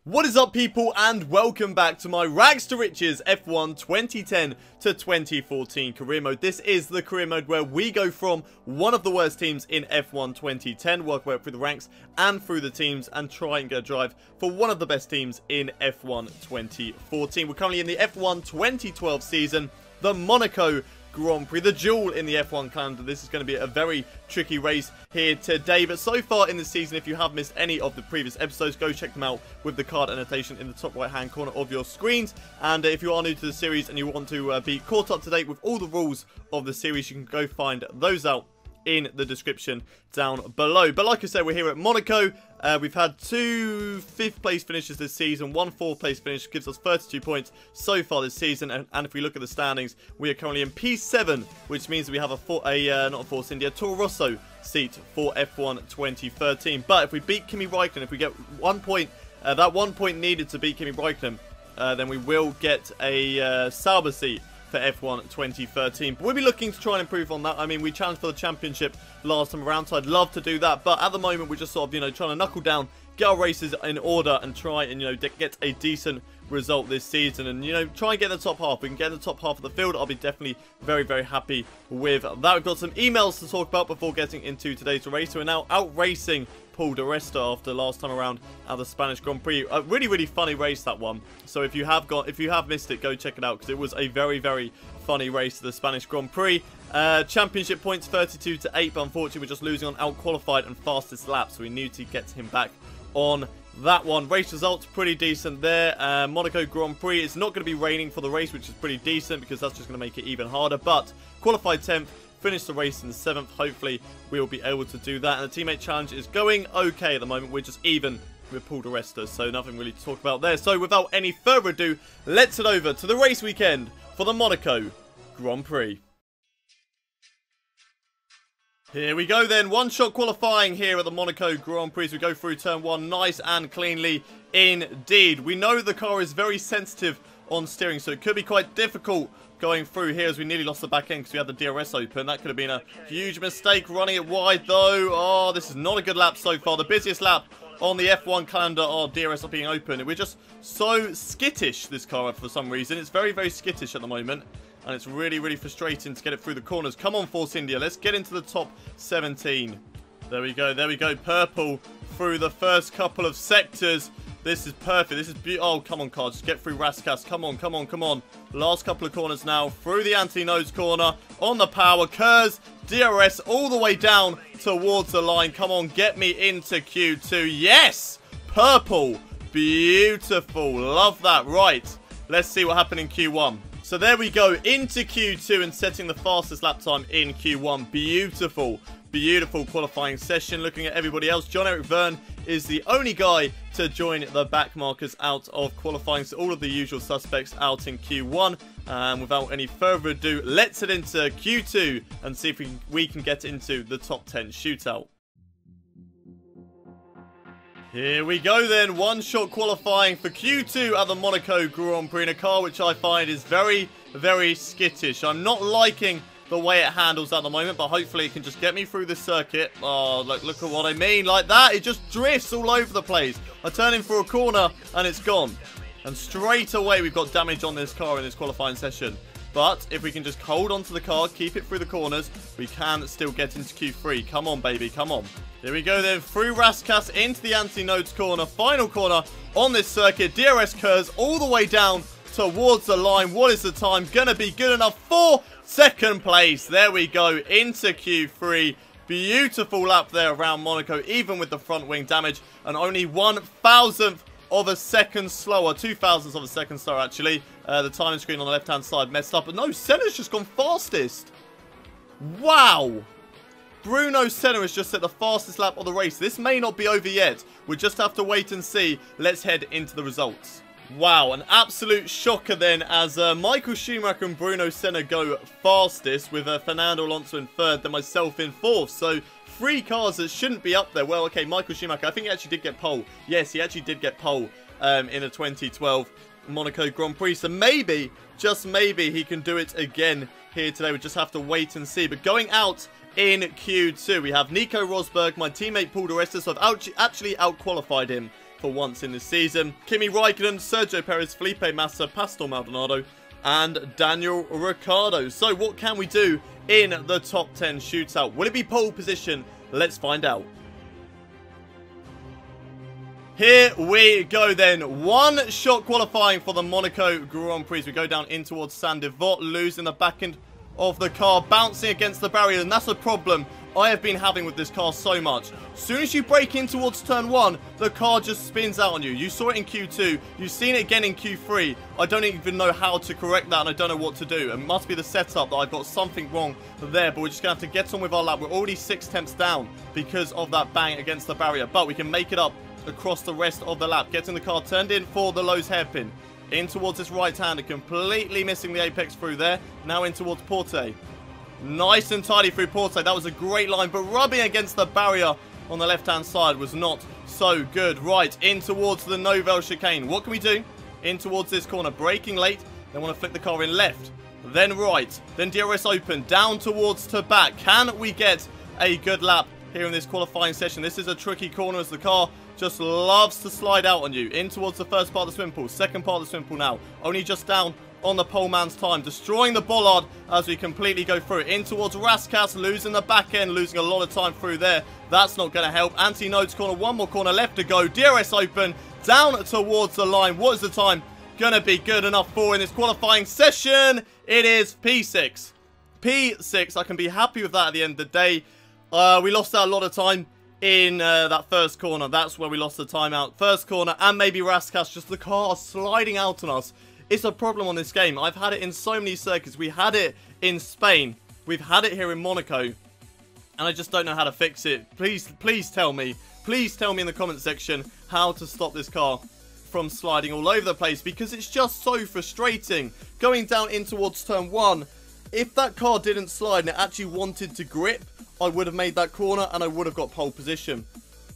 What is up, people, and welcome back to my Rags to Riches F1 2010 to 2014 career mode. This is the career mode where we go from one of the worst teams in F1 2010, work our way up through the ranks and through the teams, and try and get a drive for one of the best teams in F1 2014. We're currently in the F1 2012 season, the Monaco Grand Prix, the jewel in the F1 calendar. This is going to be a very tricky race here today, but so far in the season, if you have missed any of the previous episodes, go check them out with the card annotation in the top right hand corner of your screens. And if you are new to the series and you want to be caught up to date with all the rules of the series, you can go find those out in the description down below. But like I said, we're here at Monaco. We've had two 5th place finishes this season, one 4th place finish, gives us 32 points so far this season. And if we look at the standings, we are currently in P7, which means we have not a Force India, Toro Rosso seat for F1 2013. But if we beat Kimi Räikkönen, if we get 1 point, that 1 point needed to beat Kimi Räikkönen, then we will get a Sauber seat for F1 2013. But we'll be looking to try and improve on that. I mean, we challenged for the championship last time around, so I'd love to do that. But at the moment, we're just sort of, trying to knuckle down, get our races in order, and try and, get a decent result this season. And, try and get in the top half. If we can get in the top half of the field, I'll be definitely very, very happy with that. We've got some emails to talk about before getting into today's race. So we're now out racing Paul Di Resta after last time around at the Spanish Grand Prix. A really, really funny race, that one. So if you have missed it, go check it out, because it was a very, very funny race, the Spanish Grand Prix. Championship points 32 to 8, but unfortunately we're just losing on out-qualified and fastest lap, so we need to get him back on that one. Race results pretty decent there. Monaco Grand Prix, it's not going to be raining for the race, which is pretty decent, because that's just going to make it even harder. But qualified 10th, finished the race in 7th. Hopefully we'll be able to do that. And the teammate challenge is going okay at the moment. We're just even with Paul Di Resta, so nothing really to talk about there. So without any further ado, let's head over to the race weekend for the Monaco Grand Prix. Here we go then, one-shot qualifying here at the Monaco Grand Prix as we go through turn 1 nice and cleanly indeed. We know the car is very sensitive on steering, so it could be quite difficult going through here, as we nearly lost the back end because we had the DRS open. That could have been a huge mistake, running it wide though. Oh, this is not a good lap so far. The busiest lap on the F1 calendar, our DRS not being open. We're just so skittish, this car, for some reason. It's very, very skittish at the moment, and it's really, really frustrating to get it through the corners. Come on, Force India, let's get into the top 17. There we go, there we go. Purple through the first couple of sectors. This is perfect. This is beautiful. Oh, come on, car. Just get through Raskas. Come on, come on, come on. Last couple of corners now. Through the anti-nose corner. On the power. Kurz. DRS all the way down towards the line. Come on, get me into Q2. Yes! Purple. Beautiful. Love that. Right. Let's see what happened in Q1. So there we go. Into Q2 and setting the fastest lap time in Q1. Beautiful. Beautiful qualifying session. Looking at everybody else, John-Eric Verne is the only guy to join the back markers out of qualifying. So all of the usual suspects out in Q1. And without any further ado, let's head into Q2 and see if we can get into the top 10 shootout. Here we go then, one-shot qualifying for Q2 at the Monaco Grand Prix in a car which I find is very, very skittish. I'm not liking the way it handles at the moment, but hopefully it can just get me through the circuit. Oh, look at what I mean. Like that, it just drifts all over the place. I turn in for a corner and it's gone. And straight away we've got damage on this car in this qualifying session. But if we can just hold onto the car, keep it through the corners, we can still get into Q3. Come on, baby, come on. Here we go then, through Raskas into the anti-nodes corner. Final corner on this circuit. DRS Kurz all the way down towards the line. What is the time? Gonna be good enough for second place. There we go, into Q3. Beautiful lap there around Monaco, even with the front wing damage. And only 1,000th of a second slower. 2,000ths of a second slower, actually. The timing screen on the left-hand side messed up. But no, Senna's just gone fastest. Wow. Bruno Senna has just set the fastest lap of the race. This may not be over yet. We'll just have to wait and see. Let's head into the results. Wow, an absolute shocker then as Michael Schumacher and Bruno Senna go fastest, with Fernando Alonso in 3rd, then myself in 4th. So 3 cars that shouldn't be up there. Well, okay, Michael Schumacher, I think he actually did get pole. Yes, he actually did get pole in a 2012 Monaco Grand Prix. So maybe, just maybe, he can do it again here today. We just have to wait and see. But going out in Q2, we have Nico Rosberg, my teammate Paul Di Resta. So I've actually out-qualified him for once in this season. Kimi Raikkonen, Sergio Perez, Felipe Massa, Pastor Maldonado, and Daniel Ricciardo. So what can we do in the top 10 shootout? Will it be pole position? Let's find out. Here we go then. One shot qualifying for the Monaco Grand Prix. We go down in towards Saint-Devote, losing the back end of the car, bouncing against the barrier, and that's a problem I have been having with this car so much. As soon as you brake in towards turn 1, the car just spins out on you. You saw it in Q2, you've seen it again in Q3. I don't even know how to correct that, and I don't know what to do. It must be the setup that I've got something wrong there, but we're just going to have to get on with our lap. We're already 6 tenths down because of that bang against the barrier, but we can make it up across the rest of the lap. Getting the car turned in for the Lowe's hairpin. In towards this right-hander, completely missing the apex through there. Now in towards Porte. Nice and tidy through Porte. That was a great line, but rubbing against the barrier on the left-hand side was not so good. Right, in towards the Novell chicane. What can we do? In towards this corner, braking late. They want to flick the car in left, then right, then DRS open, down towards to back. Can we get a good lap here in this qualifying session? This is a tricky corner as the car just loves to slide out on you. In towards the first part of the swim pool. Second part of the swim pool now. Only just down on the pole man's time. Destroying the bollard as we completely go through it. In towards Raskas, losing the back end. Losing a lot of time through there. That's not going to help. Anti-nodes corner. One more corner left to go. DRS open. Down towards the line. What is the time going to be good enough for in this qualifying session? It is P6. P6. I can be happy with that at the end of the day. We lost out a lot of time in that first corner. That's where we lost the timeout. First corner, and maybe Raskas, just the car sliding out on us. It's a problem on this game. I've had it in so many circuits. We had it in Spain. We've had it here in Monaco. And I just don't know how to fix it. Please tell me. Please tell me in the comment section how to stop this car from sliding all over the place, because it's just so frustrating. Going down in towards turn 1, if that car didn't slide and it actually wanted to grip, I would have made that corner and I would have got pole position.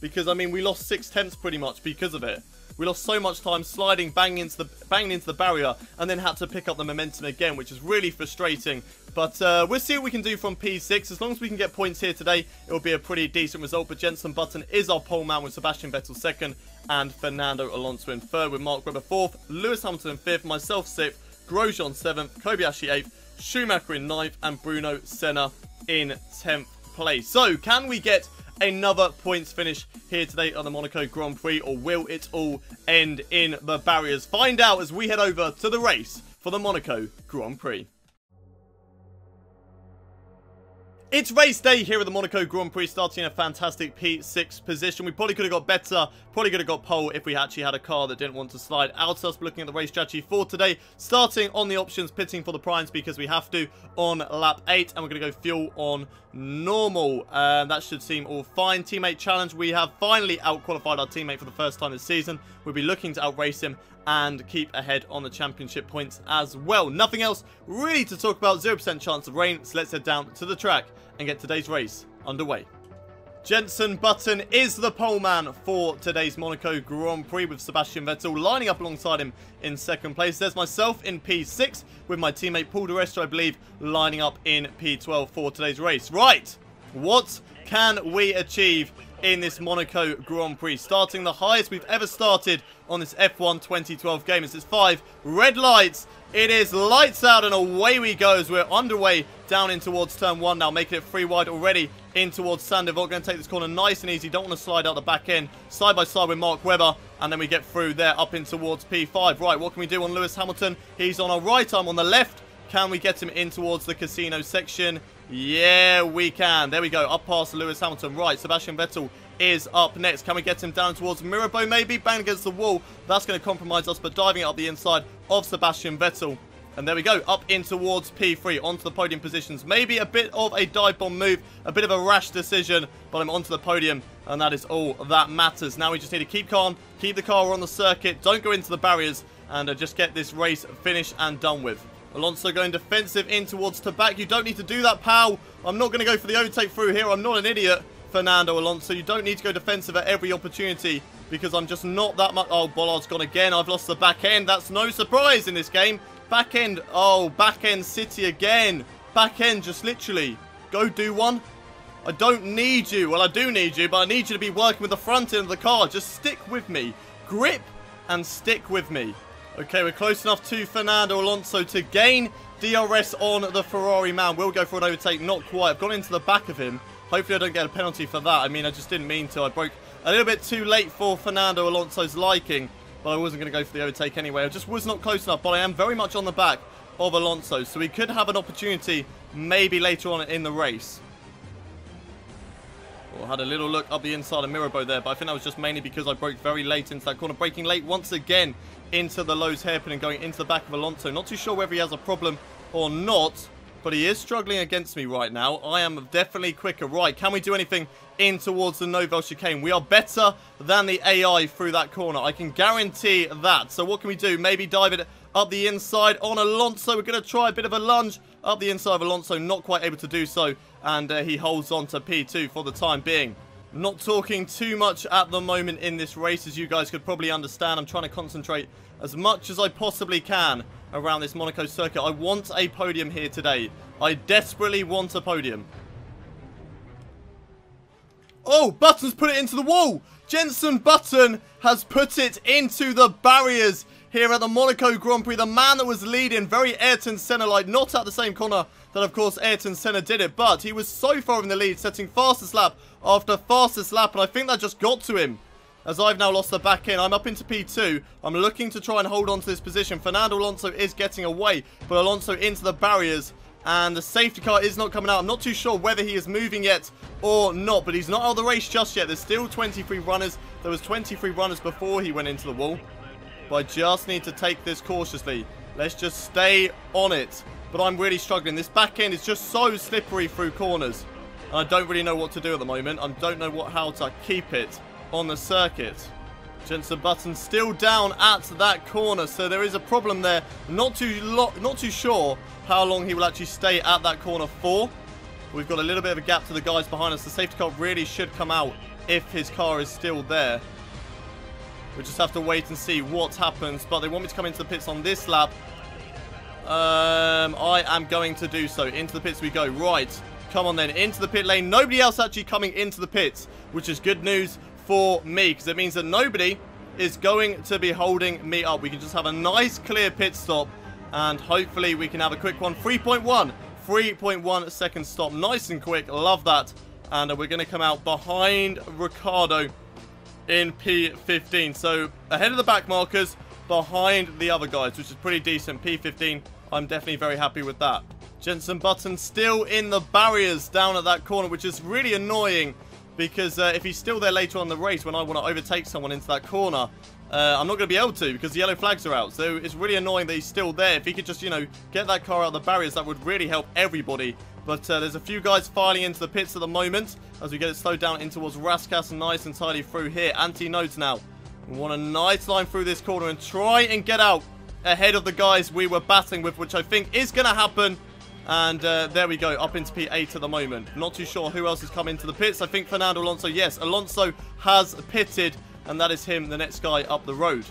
Because, I mean, we lost 6 tenths pretty much because of it. We lost so much time sliding, banging into the barrier, and then had to pick up the momentum again, which is really frustrating. But we'll see what we can do from P6. As long as we can get points here today, it will be a pretty decent result. But Jenson Button is our pole man, with Sebastian Vettel 2nd and Fernando Alonso in 3rd, with Mark Webber 4th, Lewis Hamilton in 5th, myself 6th, Grosjean 7th, Kobayashi 8th, Schumacher in 9th, and Bruno Senna in 10th place. So, can we get another points finish here today on the Monaco Grand Prix, or will it all end in the barriers? Find out as we head over to the race for the Monaco Grand Prix. It's race day here at the Monaco Grand Prix, starting in a fantastic P6 position. We probably could have got better, probably could have got pole if we actually had a car that didn't want to slide out us. Looking at the race strategy for today, starting on the options, pitting for the primes because we have to on lap 8, and we're going to go fuel on normal. That should seem all fine. Teammate challenge, we have finally out-qualified our teammate for the first time this season. We'll be looking to outrace him and keep ahead on the championship points as well. Nothing else really to talk about. 0% chance of rain, so let's head down to the track and get today's race underway. Jenson Button is the pole man for today's Monaco Grand Prix, with Sebastian Vettel lining up alongside him in 2nd place. There's myself in P6 with my teammate Paul Di Resta, I believe, lining up in P12 for today's race. Right, what can we achieve in this Monaco Grand Prix? Starting the highest we've ever started on this F1 2012 game. It's 5 red lights. It is lights out and away we go as we're underway down in towards turn 1 now, making it 3 wide already in towards Saint-Devote. Going to take this corner nice and easy. Don't want to slide out the back end. Side by side with Mark Webber, and then we get through there up in towards P5. Right, what can we do on Lewis Hamilton? He's on our right, I'm on the left. Can we get him in towards the casino section? Yeah, we can. There we go, up past Lewis Hamilton. Right, Sebastian Vettel is up next. Can we get him down towards Mirabeau maybe? Bang against the wall. That's going to compromise us, but diving it up the inside of Sebastian Vettel. And there we go, up in towards P3, onto the podium positions. Maybe a bit of a dive bomb move, a bit of a rash decision, but I'm onto the podium, and that is all that matters. Now we just need to keep calm, keep the car on the circuit, don't go into the barriers, and just get this race finished and done with. Alonso going defensive in towards to back. You don't need to do that, pal. I'm not going to go for the overtake through here. I'm not an idiot, Fernando Alonso. You don't need to go defensive at every opportunity, because I'm just not that much. Oh, Bollard's gone again. I've lost the back end. That's no surprise in this game. Back end. Oh, back end city again. Back end, just literally go do one. I don't need you. Well, I do need you, but I need you to be working with the front end of the car. Just stick with me. grip and stick with me. Okay, we're close enough to Fernando Alonso to gain DRS on the Ferrari man. We'll go for an overtake, not quite. I've gone into the back of him. Hopefully I don't get a penalty for that. I mean, I just didn't mean to. I broke a little bit too late for Fernando Alonso's liking, but I wasn't going to go for the overtake anyway. I just was not close enough, but I am very much on the back of Alonso, so we could have an opportunity maybe later on in the race. Well, had a little look up the inside of Mirabeau there, but I think that was just mainly because I broke very late into that corner. Breaking late once again into the Lowe's hairpin and going into the back of Alonso. Not too sure whether he has a problem or not, but he is struggling against me right now. I am definitely quicker. Right, can we do anything in towards the Nouvelle chicane? We are better than the AI through that corner. I can guarantee that. So what can we do? Maybe dive it up the inside on Alonso. We're going to try a bit of a lunge up the inside of Alonso. Not quite able to do so. And he holds on to P2 for the time being. Not talking too much at the moment in this race, as you guys could probably understand. I'm trying to concentrate as much as I possibly can around this Monaco circuit. I want a podium here today. I desperately want a podium. Oh, Button's put it into the wall. Jenson Button has put it into the barriers here at the Monaco Grand Prix. The man that was leading, very Ayrton Senna-like, not at the same corner that, of course, Ayrton Senna did it, but he was so far in the lead, setting fastest lap after fastest lap, and I think that just got to him, as I've now lost the back end. I'm up into P2. I'm looking to try and hold on to this position. Fernando Alonso is getting away, but Alonso into the barriers, and the safety car is not coming out. I'm not too sure whether he is moving yet or not, but he's not out of the race just yet. There's still 23 runners. There was 23 runners before he went into the wall. But I just need to take this cautiously. Let's just stay on it. But I'm really struggling. This back end is just so slippery through corners. And I don't really know what to do at the moment. I don't know how to keep it on the circuit. Jenson Button still down at that corner. So there is a problem there. Not too sure how long he will actually stay at that corner for. We've got a little bit of a gap to the guys behind us. The safety car really should come out if his car is still there. We just have to wait and see what happens. But they want me to come into the pits on this lap. I am going to do so. Into the pits we go. Right. Come on then. Into the pit lane. Nobody else actually coming into the pits, which is good news for me, because it means that nobody is going to be holding me up. We can just have a nice clear pit stop, and hopefully we can have a quick one. 3.1 second stop. Nice and quick. Love that. And we're going to come out behind Ricciardo in P15. So ahead of the back markers, behind the other guys, which is pretty decent. P15, I'm definitely very happy with that. Jenson Button still in the barriers down at that corner, which is really annoying, because if he's still there later on in the race when I want to overtake someone into that corner, I'm not going to be able to, because the yellow flags are out. So it's really annoying that he's still there. If he could just, you know, get that car out of the barriers, that would really help everybody. But there's a few guys filing into the pits at the moment as we get it slowed down in towards Raskas, and nice and tidy through here. Anti-nodes now. We want a nice line through this corner and try and get out ahead of the guys we were battling with, which I think is going to happen. And there we go, up into P8 at the moment. Not too sure who else has come into the pits. I think Fernando Alonso, yes, Alonso has pitted, and that is him, the next guy up the road.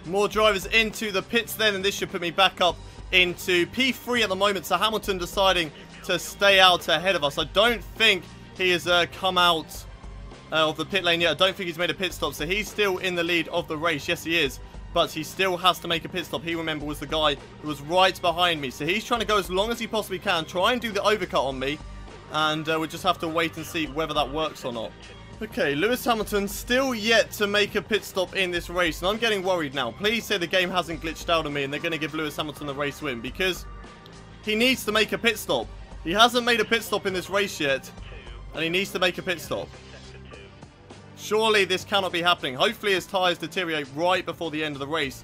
More drivers into the pits then, and this should put me back up into P3 at the moment. So Hamilton deciding to stay out ahead of us. I don't think he has come out of the pit lane yet. I don't think he's made a pit stop, so he's still in the lead of the race. Yes, he is. But he still has to make a pit stop. He, remember, was the guy who was right behind me. So he's trying to go as long as he possibly can. Try and do the overcut on me. And we'll just have to wait and see whether that works or not. Okay, Lewis Hamilton still yet to make a pit stop in this race. And I'm getting worried now. Please say the game hasn't glitched out on me and they're going to give Lewis Hamilton the race win. Because he needs to make a pit stop. He hasn't made a pit stop in this race yet. And he needs to make a pit stop. Surely this cannot be happening. Hopefully his tyres deteriorate right before the end of the race.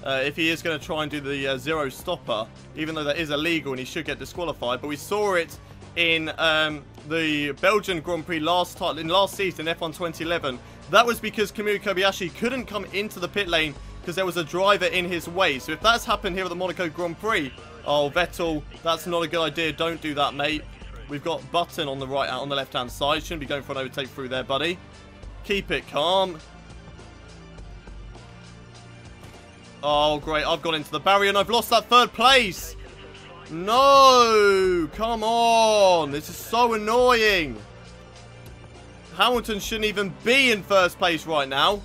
If he is going to try and do the zero stopper. Even though that is illegal and he should get disqualified. But we saw it in the Belgian Grand Prix last season, F1 2011. That was because Kamui Kobayashi couldn't come into the pit lane because there was a driver in his way. So if that's happened here at the Monaco Grand Prix, oh, Vettel, that's not a good idea. Don't do that, mate. We've got Button on the right, on the left-hand side. Shouldn't be going for an overtake through there, buddy. Keep it calm. Oh, great. I've gone into the barrier and I've lost that third place. No. Come on. This is so annoying. Hamilton shouldn't even be in first place right now.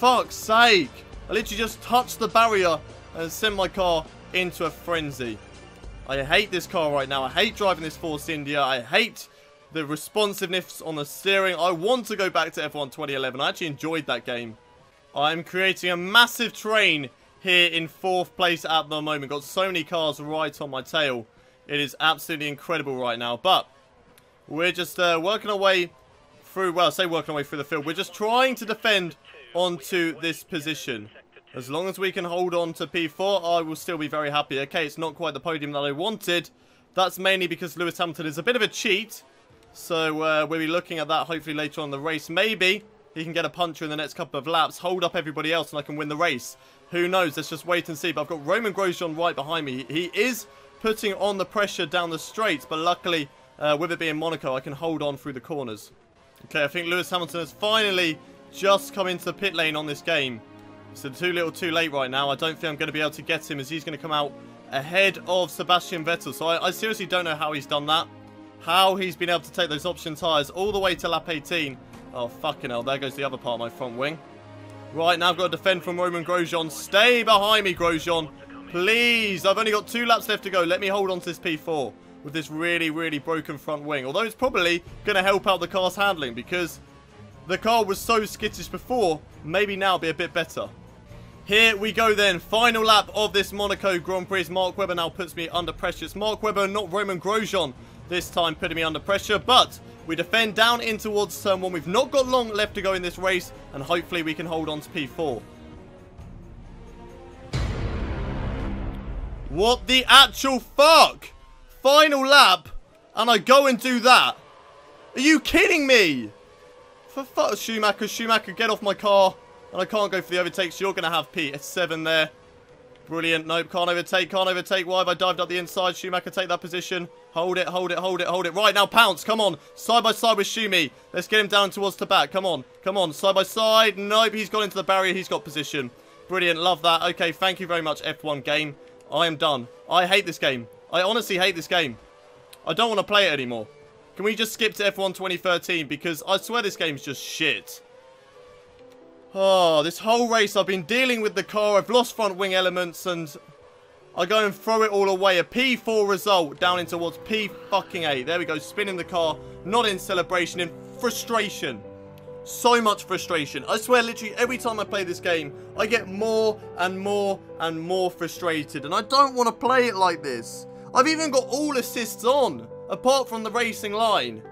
fuck's sake. I literally just touched the barrier and sent my car into a frenzy. I hate this car right now. I hate driving this Force India. I hate the responsiveness on the steering. I want to go back to F1 2011. I actually enjoyed that game. I'm creating a massive train here in 4th place at the moment. Got so many cars right on my tail. It is absolutely incredible right now. But we're just working our way through, well, I say working our way through the field. We're just trying to defend onto this position. As long as we can hold on to P4, I will still be very happy. Okay, it's not quite the podium that I wanted. That's mainly because Lewis Hamilton is a bit of a cheat. So we'll be looking at that hopefully later on in the race. Maybe he can get a puncher in the next couple of laps, hold up everybody else, and I can win the race. Who knows? Let's just wait and see. But I've got Romain Grosjean right behind me. He is putting on the pressure down the straight, but luckily, with it being Monaco, I can hold on through the corners. Okay, I think Lewis Hamilton has finally just come into the pit lane on this game. So too little too late right now. I don't think I'm going to be able to get him as he's going to come out ahead of Sebastian Vettel. So I seriously don't know how he's done that. How he's been able to take those option tyres all the way to lap 18. Oh, fucking hell. There goes the other part of my front wing. Right, now I've got to defend from Romain Grosjean. Stay behind me, Grosjean. Please. I've only got 2 laps left to go. Let me hold on to this P4 with this really, really broken front wing. Although it's probably going to help out the car's handling because the car was so skittish before. Maybe now it'll be a bit better. Here we go then. Final lap of this Monaco Grand Prix. Mark Webber now puts me under pressure. It's Mark Webber, not Romain Grosjean, this time putting me under pressure. But we defend down in towards turn 1. We've not got long left to go in this race. And hopefully we can hold on to P4. What the actual fuck? Final lap. And I go and do that. Are you kidding me? For fuck, Schumacher, get off my car. And I can't go for the overtakes. You're going to have P7 there. Brilliant. Nope, can't overtake. Why have I dived up the inside? Schumacher, take that position. Hold it. Right, now pounce. Come on. Side by side with Schumi. Let's get him down towards the back. Come on. Side by side. Nope, he's gone into the barrier. He's got position. Brilliant. Love that. Okay, thank you very much, F1 game. I am done. I hate this game. I honestly hate this game. I don't want to play it anymore. Can we just skip to F1 2013? Because I swear this game's just shit. Oh, this whole race I've been dealing with the car. I've lost front wing elements and I go and throw it all away. A P4 result down in towards P8. There we go. Spinning the car. Not in celebration. In frustration. So much frustration. I swear literally every time I play this game I get more and more and more frustrated. And I don't want to play it like this. I've even got all assists on. Apart from the racing line.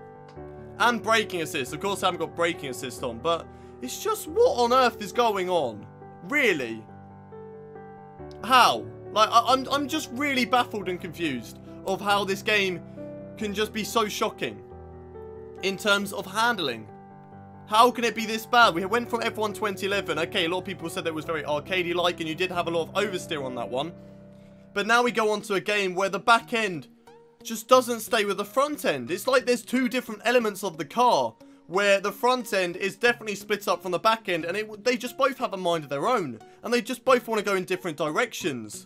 And braking assist. Of course I haven't got braking assist on. But it's just, what on earth is going on? Really? How? Like, I'm just really baffled and confused of how this game can just be so shocking in terms of handling. How can it be this bad? We went from F1 2011. Okay, a lot of people said that it was very arcadey-like and you did have a lot of oversteer on that one. But now we go on to a game where the back end just doesn't stay with the front end. It's like there's 2 different elements of the car, where the front end is definitely split up from the back end, and they just both have a mind of their own, and they just both want to go in different directions.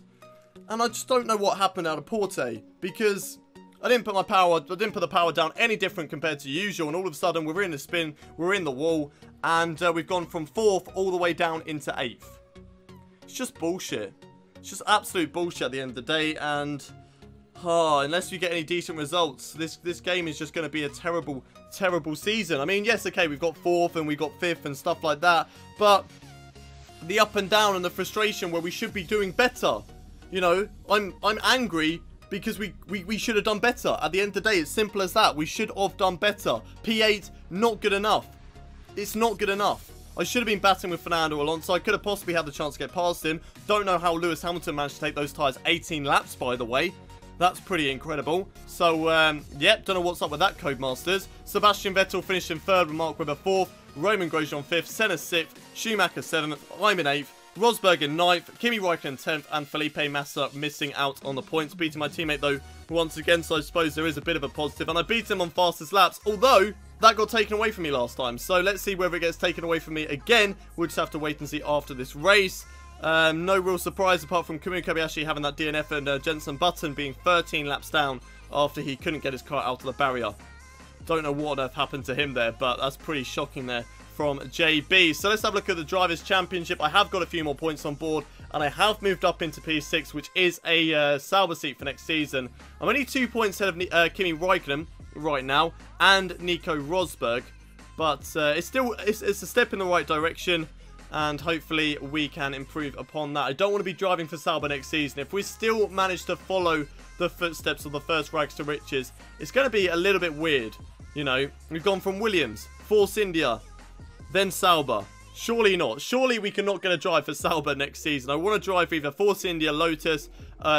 And I just don't know what happened out of Porte, because I didn't put the power down any different compared to usual, and all of a sudden we're in the spin, we're in the wall, and we've gone from 4th all the way down into 8th. It's just bullshit. It's just absolute bullshit at the end of the day, and unless you get any decent results, this game is just going to be a terrible season. I mean, yes, okay, we've got 4th and we've got 5th and stuff like that, but the up and down and the frustration where we should be doing better. You know, I'm angry because we should have done better. At the end of the day, it's simple as that. We should have done better. P8, not good enough. It's not good enough. I should have been batting with Fernando Alonso. I could have possibly had the chance to get past him. Don't know how Lewis Hamilton managed to take those tyres 18 laps, by the way. That's pretty incredible. So, yep, don't know what's up with that, Codemasters. Sebastian Vettel finished in 3rd with Mark Webber 4th. Romain Grosjean 5th. Senna 6th. Schumacher 7th. I'm in 8th. Rosberg in 9th. Kimi Räikkönen 10th. And Felipe Massa missing out on the points. Beating my teammate, though, once again. So I suppose there is a bit of a positive. And I beat him on fastest laps. Although, that got taken away from me last time. So let's see whether it gets taken away from me again. We'll just have to wait and see after this race. No real surprise apart from Kumio Kobayashi having that DNF and Jenson Button being 13 laps down after he couldn't get his car out of the barrier. Don't know what on earth happened to him there, but that's pretty shocking there from JB. So let's have a look at the Drivers' Championship. I have got a few more points on board, and I have moved up into P6, which is a Sauber seat for next season. I'm only 2 points ahead of Kimi Räikkönen right now, and Nico Rosberg. But it's a step in the right direction, and hopefully we can improve upon that. I don't want to be driving for Sauber next season. If we still manage to follow the footsteps of the first Rags to Riches, it's going to be a little bit weird. You know, we've gone from Williams, Force India, then Sauber. Surely not. Surely we cannot get a drive for Sauber next season. I want to drive for either Force India, Lotus,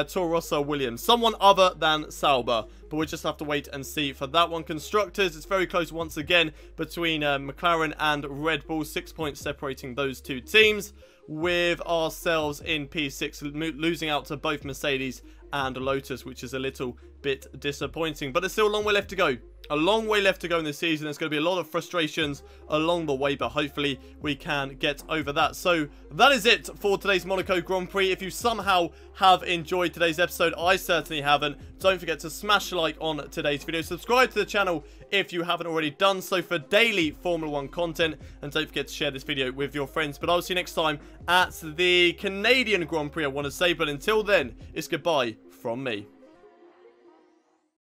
Toro Rosso, Williams. Someone other than Sauber. But we'll just have to wait and see for that one. Constructors, it's very close once again between McLaren and Red Bull. 6 points separating those two teams, with ourselves in P6 losing out to both Mercedes and Lotus, which is a little bit disappointing. But there's still a long way left to go. A long way left to go in this season. There's going to be a lot of frustrations along the way, but hopefully we can get over that. So that is it for today's Monaco Grand Prix. If you somehow have enjoyed today's episode, I certainly haven't, don't forget to smash a like on today's video. Subscribe to the channel if you haven't already done so for daily Formula One content, and don't forget to share this video with your friends. But I'll see you next time at the Canadian Grand Prix, I want to say. But until then, it's goodbye from me.